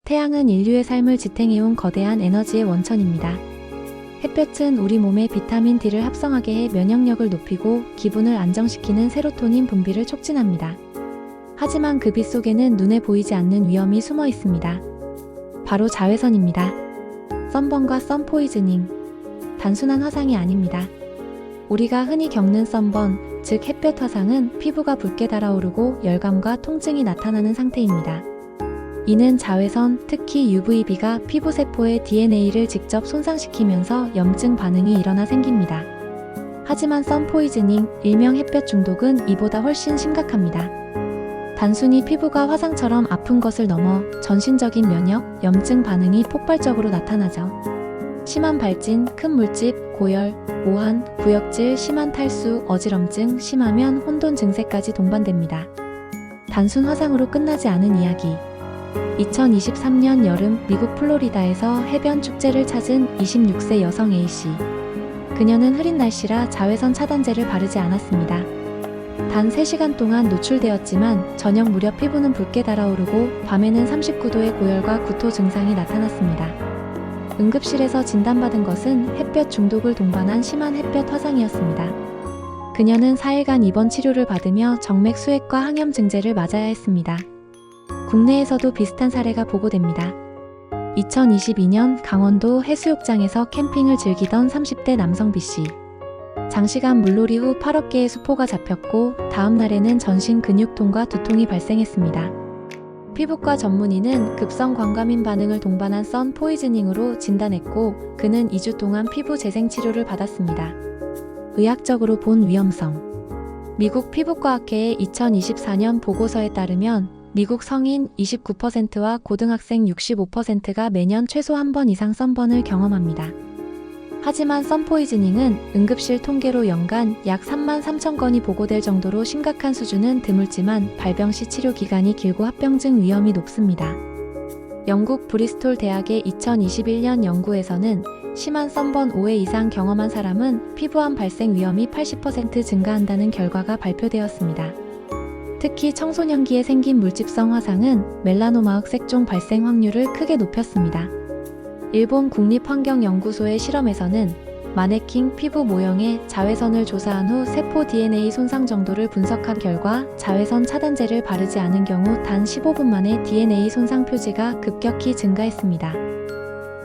태양은 인류의 삶을 지탱해온 거대한 에너지의 원천입니다. 햇볕은 우리 몸에 비타민 D를 합성하게 해 면역력을 높이고 기분을 안정시키는 세로토닌 분비를 촉진합니다. 하지만 그 빛 속에는 눈에 보이지 않는 위험이 숨어 있습니다. 바로 자외선입니다. 선번과 선포이즈닝. 단순한 화상이 아닙니다. 우리가 흔히 겪는 선번, 즉 햇볕 화상은 피부가 붉게 달아오르고 열감과 통증이 나타나는 상태입니다. 이는 자외선, 특히 UVB가 피부세포의 DNA를 직접 손상시키면서 염증 반응이 일어나 생깁니다. 하지만 선포이즈닝, 일명 햇볕 중독은 이보다 훨씬 심각합니다. 단순히 피부가 화상처럼 아픈 것을 넘어 전신적인 면역, 염증 반응이 폭발적으로 나타나죠. 심한 발진, 큰 물집, 고열, 오한, 구역질, 심한 탈수, 어지럼증, 심하면 혼돈 증세까지 동반됩니다. 단순 화상으로 끝나지 않은 이야기. 2023년 여름 미국 플로리다에서 해변 축제를 찾은 26세 여성 A씨. 그녀는 흐린 날씨라 자외선 차단제를 바르지 않았습니다. 단 3시간 동안 노출되었지만 저녁 무렵 피부는 붉게 달아오르고 밤에는 39도의 고열과 구토 증상이 나타났습니다. 응급실에서 진단받은 것은 햇볕 중독을 동반한 심한 햇볕 화상이었습니다. 그녀는 4일간 입원 치료를 받으며 정맥 수액과 항염 증제를 맞아야 했습니다. 국내에서도 비슷한 사례가 보고됩니다. 2022년 강원도 해수욕장에서 캠핑을 즐기던 30대 남성 B씨. 장시간 물놀이 후 8억 개의 수포가 잡혔고 다음 날에는 전신 근육통과 두통이 발생했습니다. 피부과 전문의는 급성 광과민 반응을 동반한 선 포이즈닝으로 진단했고 그는 2주 동안 피부 재생 치료를 받았습니다. 의학적으로 본 위험성. 미국 피부과학회의 2024년 보고서에 따르면 미국 성인 29%와 고등학생 65%가 매년 최소 한 번 이상 선번을 경험합니다. 하지만 선포이즈닝은 응급실 통계로 연간 약 3만 3천 건이 보고될 정도로 심각한 수준은 드물지만 발병 시 치료 기간이 길고 합병증 위험이 높습니다. 영국 브리스톨 대학의 2021년 연구에서는 심한 선번 5회 이상 경험한 사람은 피부암 발생 위험이 80% 증가한다는 결과가 발표되었습니다. 특히 청소년기에 생긴 물집성 화상은 멜라노마 흑색종 발생 확률을 크게 높였습니다. 일본 국립환경연구소의 실험에서는 마네킹 피부 모형에 자외선을 조사한 후 세포 DNA 손상 정도를 분석한 결과 자외선 차단제를 바르지 않은 경우 단 15분 만에 DNA 손상 표지가 급격히 증가했습니다.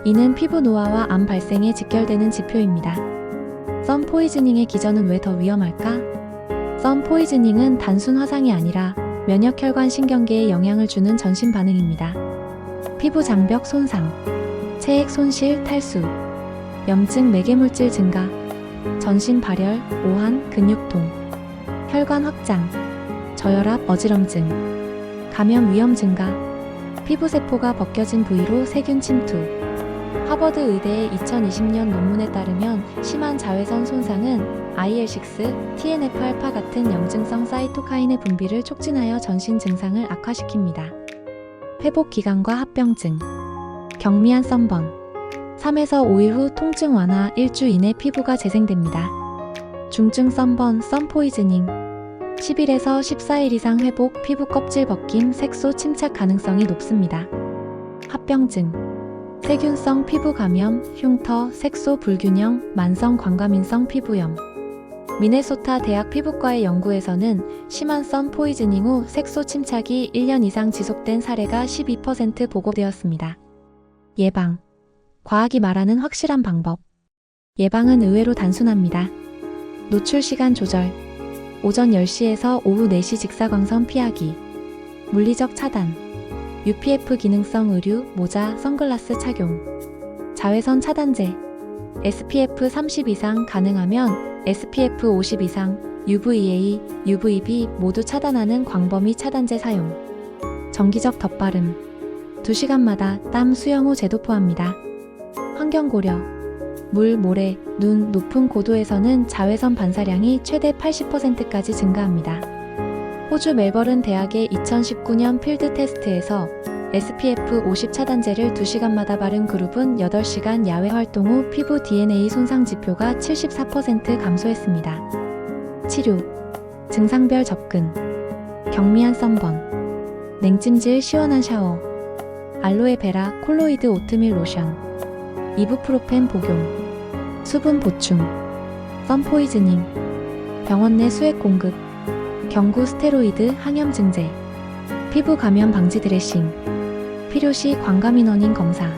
이는 피부 노화와 암 발생에 직결되는 지표입니다. 선 포이즈닝의 기전은 왜 더 위험할까? 선 포이즈닝은 단순 화상이 아니라 면역혈관 신경계에 영향을 주는 전신 반응입니다. 피부 장벽 손상, 체액 손실, 탈수, 염증 매개물질 증가, 전신 발열, 오한, 근육통, 혈관 확장, 저혈압, 어지럼증, 감염 위험 증가, 피부세포가 벗겨진 부위로 세균 침투. 하버드 의대의 2020년 논문에 따르면 심한 자외선 손상은 IL-6, TNF-알파 같은 염증성 사이토카인의 분비를 촉진하여 전신 증상을 악화시킵니다. 회복 기간과 합병증. 경미한 선번. 3에서 5일 후 통증 완화, 1주 이내 피부가 재생됩니다. 중증 선번, 선포이즈닝. 10일에서 14일 이상 회복, 피부 껍질 벗김, 색소 침착 가능성이 높습니다. 합병증. 세균성 피부 감염, 흉터, 색소 불균형, 만성 광과민성 피부염. 미네소타 대학 피부과의 연구에서는 심한 선 포이즈닝 후 색소 침착이 1년 이상 지속된 사례가 12% 보고되었습니다. 예방. 과학이 말하는 확실한 방법. 예방은 의외로 단순합니다. 노출 시간 조절. 오전 10시에서 오후 4시 직사광선 피하기. 물리적 차단. UPF 기능성 의류, 모자, 선글라스 착용. 자외선 차단제. SPF 30 이상 가능하면 SPF 50 이상, UVA, UVB 모두 차단하는 광범위 차단제 사용. 정기적 덧바름. 2시간마다 땀 수영 후 재도포합니다. 환경 고려. 물, 모래, 눈, 높은 고도에서는 자외선 반사량이 최대 80%까지 증가합니다. 호주 멜버른 대학의 2019년 필드 테스트에서 SPF 50 차단제를 2시간마다 바른 그룹은 8시간 야외 활동 후 피부 DNA 손상 지표가 74% 감소했습니다. 치료. 증상별 접근. 경미한 선번. 냉찜질 시원한 샤워. 알로에베라 콜로이드 오트밀 로션, 이부프로펜 복용, 수분 보충, 선 포이즈닝, 병원 내 수액 공급, 경구 스테로이드 항염 증제, 피부 감염 방지 드레싱, 필요시 광감인원인 검사.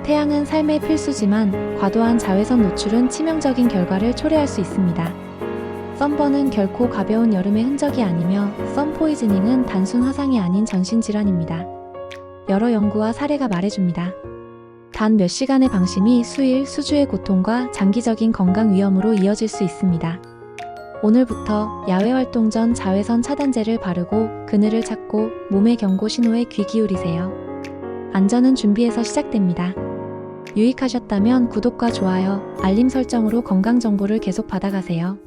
태양은 삶의 필수지만 과도한 자외선 노출은 치명적인 결과를 초래할 수 있습니다. 선버는 결코 가벼운 여름의 흔적이 아니며 선 포이즈닝은 단순 화상이 아닌 전신질환입니다. 여러 연구와 사례가 말해줍니다. 단 몇 시간의 방심이 수일, 수주의 고통과 장기적인 건강 위험으로 이어질 수 있습니다. 오늘부터 야외 활동 전 자외선 차단제를 바르고 그늘을 찾고 몸의 경고 신호에 귀 기울이세요. 안전은 준비에서 시작됩니다. 유익하셨다면 구독과 좋아요, 알림 설정으로 건강 정보를 계속 받아가세요.